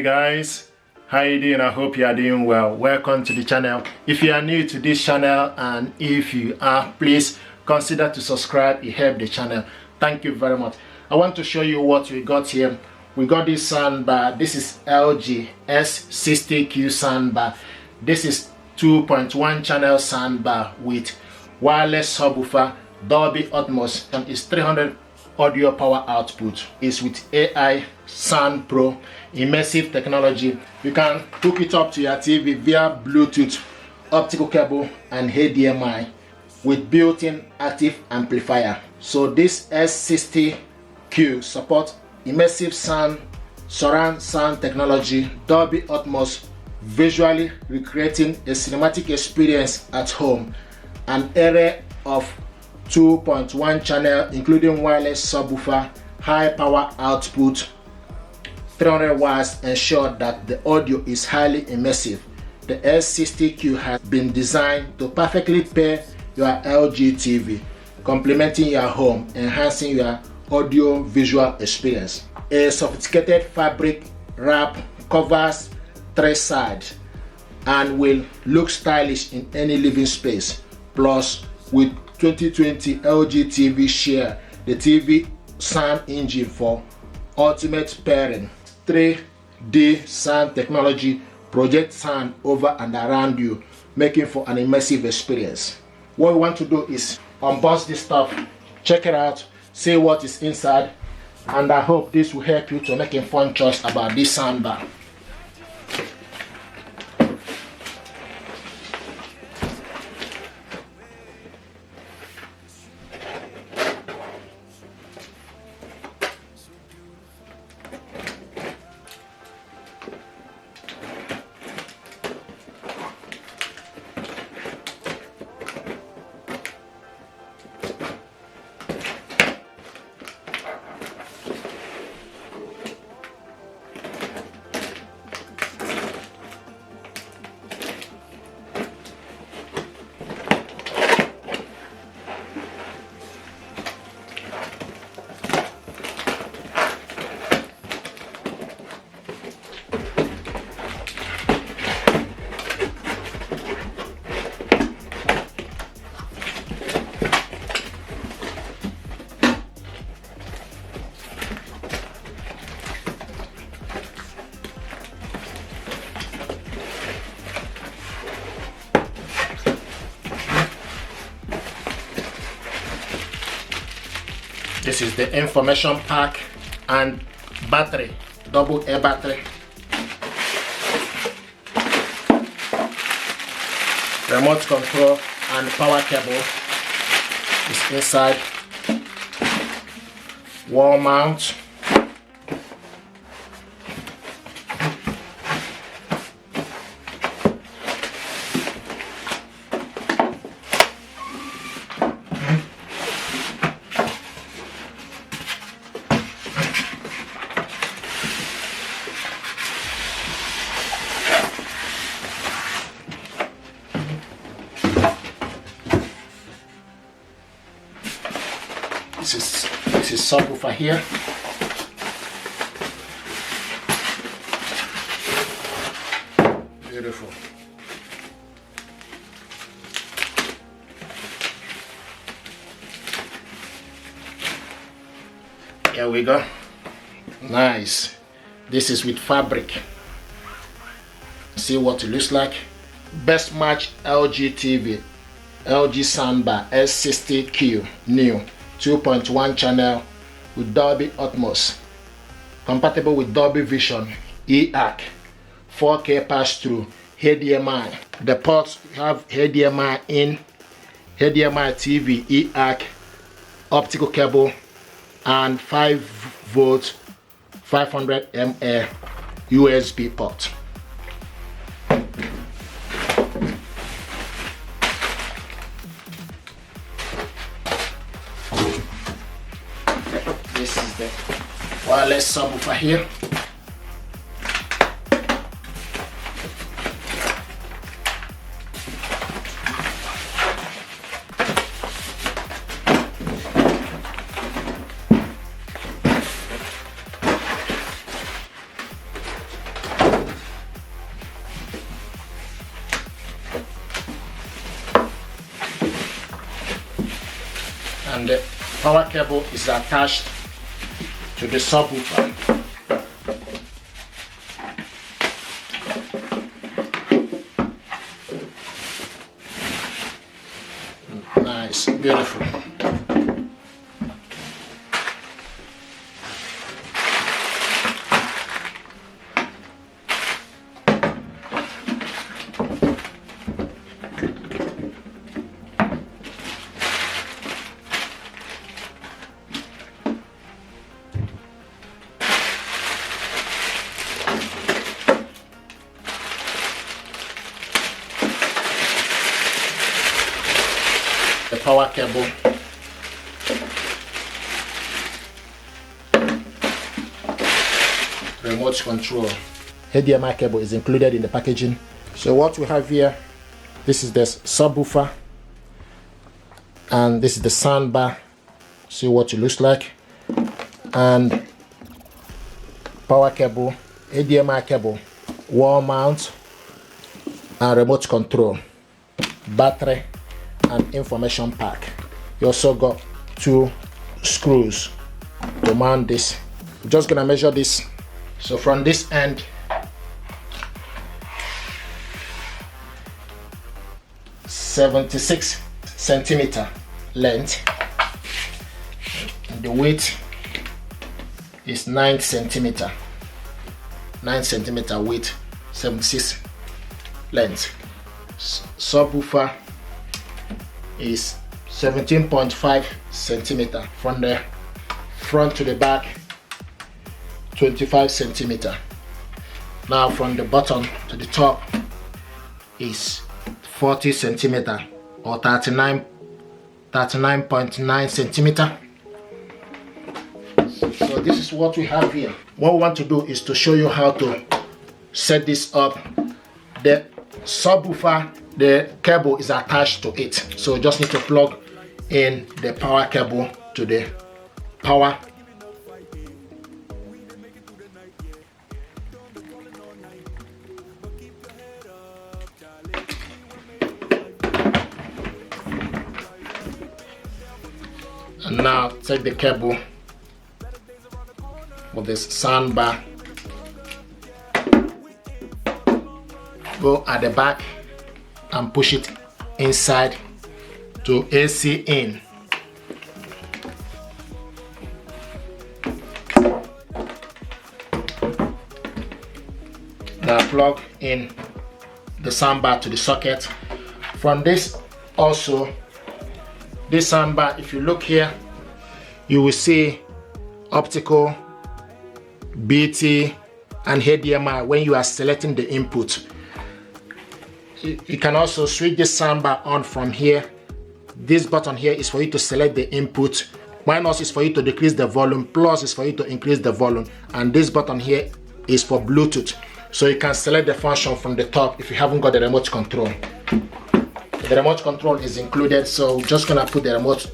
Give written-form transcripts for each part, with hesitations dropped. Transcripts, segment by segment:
guys, how you doing? I hope you are doing well. Welcome to the channel. If you are new to this channel, and if you are, please consider to subscribe. It helps the channel. Thank you very much. I want to show you what we got here. We got this soundbar. This is LG S60Q soundbar. This is 2.1 channel soundbar with wireless subwoofer, Dolby Atmos, and it's 300 audio power output. Is with AI Sound Pro immersive technology. You can hook it up to your TV via Bluetooth, optical cable, and HDMI with built-in active amplifier. So this S60Q supports immersive sound, surround sound technology, Dolby Atmos, visually recreating a cinematic experience at home. An array of 2.1 channel including wireless subwoofer, high power output, 300 watts ensure that the audio is highly immersive. The S60Q has been designed to perfectly pair your LG TV, complementing your home, enhancing your audio visual experience. A sophisticated fabric wrap covers 3 sides and will look stylish in any living space. Plus, with 2020 LG TV share the TV sound engine for ultimate pairing. 3D sound technology projects sound over and around you, making for an immersive experience. What we want to do is unbox this stuff, check it out, see what is inside, and I hope this will help you to make a fun choice about this soundbar. This is the information pack and battery, double A battery, remote control and power cable is inside, wall mount, this is subwoofer here. Beautiful. Here we go. Nice. This is with fabric. See what it looks like. Best match LG TV, LG soundbar S60Q new. 2.1 channel with Dolby Atmos, compatible with Dolby Vision, EAC, 4K pass-through, HDMI. The ports have HDMI in, HDMI TV, EAC, optical cable, and 5 volt 500 mAh USB port. This is the wireless subwoofer here. and the power cable is attached to the subwoofer. Nice, beautiful. The power cable, remote control, HDMI cable is included in the packaging. So what we have here, this is the subwoofer and this is the sound bar. See what it looks like, and power cable, HDMI cable, wall mount, and remote control, battery, and information pack. You also got 2 screws to mount this. I'm just gonna measure this. So from this end, (76 centimeter) length, and the width is 9 centimeter. 9 centimeter width, 76 length. Subwoofer is 17.5 centimeter from the front to the back, 25 centimeter. Now from the bottom to the top is 40 centimeter or 39.9 centimeter. So this is what we have here. What we want to do is to show you how to set this up. The subwoofer, the cable is attached to it, so you just need to plug in the power cable to the power. And now take the cable with this sound bar, go at the back and push it inside to AC in. Now plug in the soundbar to the socket. From this also, this soundbar, if you look here, you will see optical, BT, and HDMI when you are selecting the input. You can also switch this soundbar on from here. This button here is for you to select the input. Minus is for you to decrease the volume. Plus is for you to increase the volume. And this button here is for Bluetooth. So you can select the function from the top if you haven't got the remote control. The remote control is included, so I'm just gonna put the remote.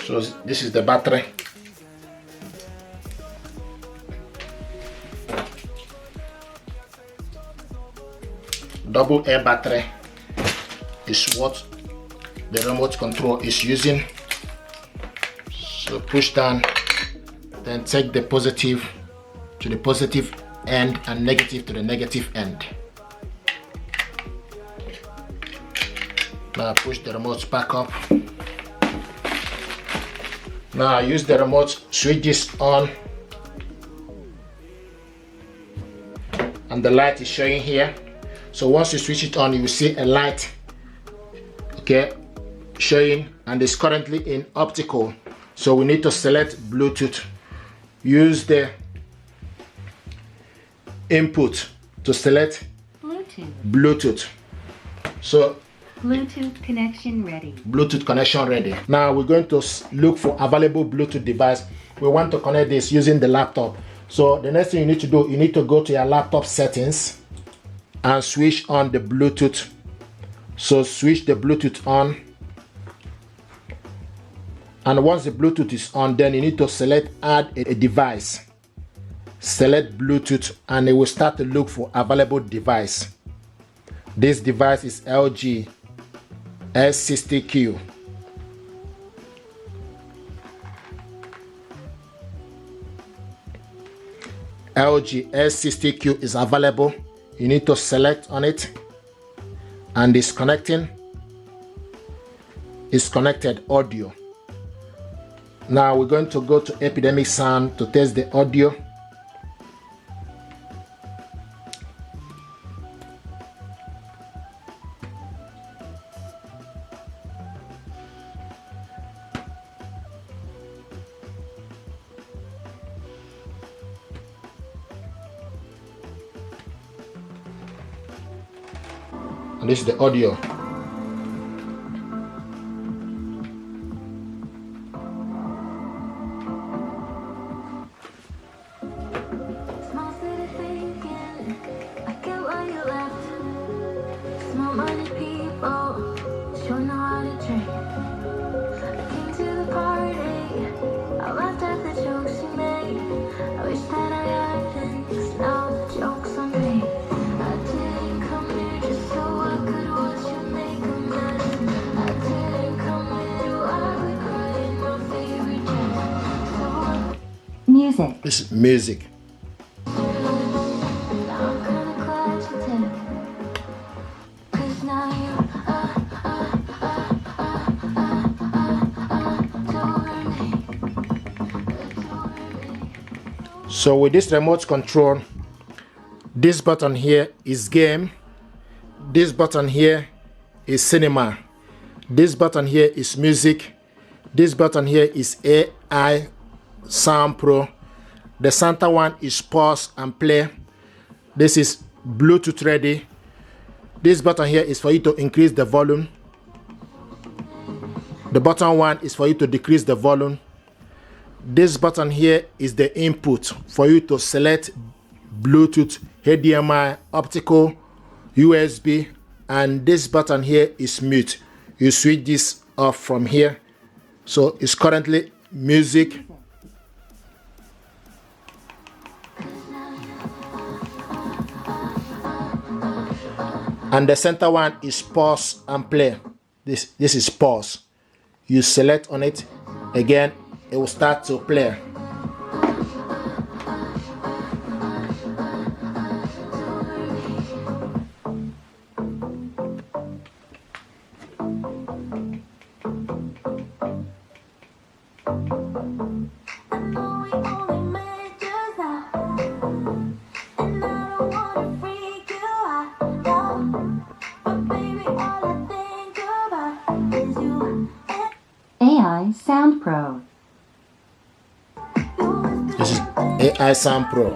So this is the battery. Double A battery is what the remote control is using. So push down, then take the positive to the positive end and negative to the negative end. Now push the remote back up. Now use the remote, switch this on, and the light is showing here. So once you switch it on, you will see a light, okay, showing, and it's currently in optical. So we need to select Bluetooth. Use the input to select Bluetooth. So Bluetooth connection ready. Bluetooth connection ready. Now we're going to look for available Bluetooth device. We want to connect this using the laptop. So the next thing you need to do, you need to go to your laptop settings and switch on the Bluetooth So switch the Bluetooth on, and once the Bluetooth is on, then you need to select add a device. Select Bluetooth and it will start to look for available device. This device is LG S60Q. LG S60Q is available. You need to select on it, and it's connecting. It's connected audio. Now we're going to go to Epidemic Sound to test the audio. And this is the audio. Music. This is music. So with this remote control, this button here is game, this button here is cinema, this button here is music, this button here is AI Sound Pro, the center one is pause and play, this is Bluetooth ready, this button here is for you to increase the volume, the button one is for you to decrease the volume, this button here is the input for you to select Bluetooth, HDMI, optical, USB, and this button here is mute. You switch this off from here. So it's currently music. And the center one is pause and play. This is pause. You select on it, again it will start to play. AI Sound Pro. This is AI Sound Pro.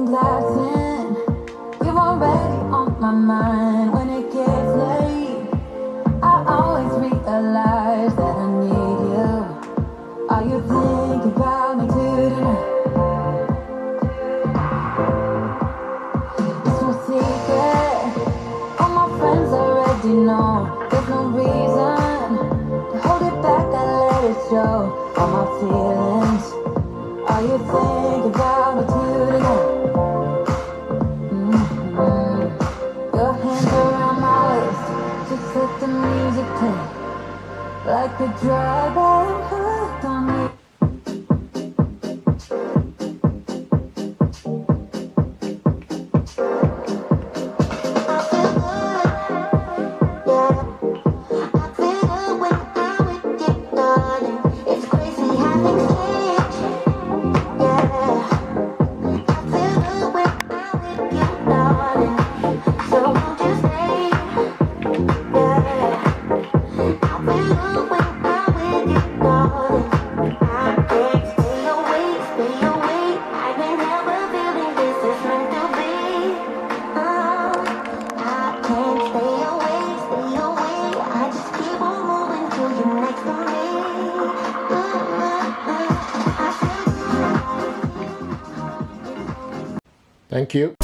some glass in. You're already on my mind when it gets late. I always realize that I need you. Are you thinking about me tonight? It's no secret, all my friends already know. There's no reason to hold it back, I let it show. All my feelings, are you thinking about me tonight? Your hands around my waist, just let the music play. Like a drug, I'm hooked on you. Thank you.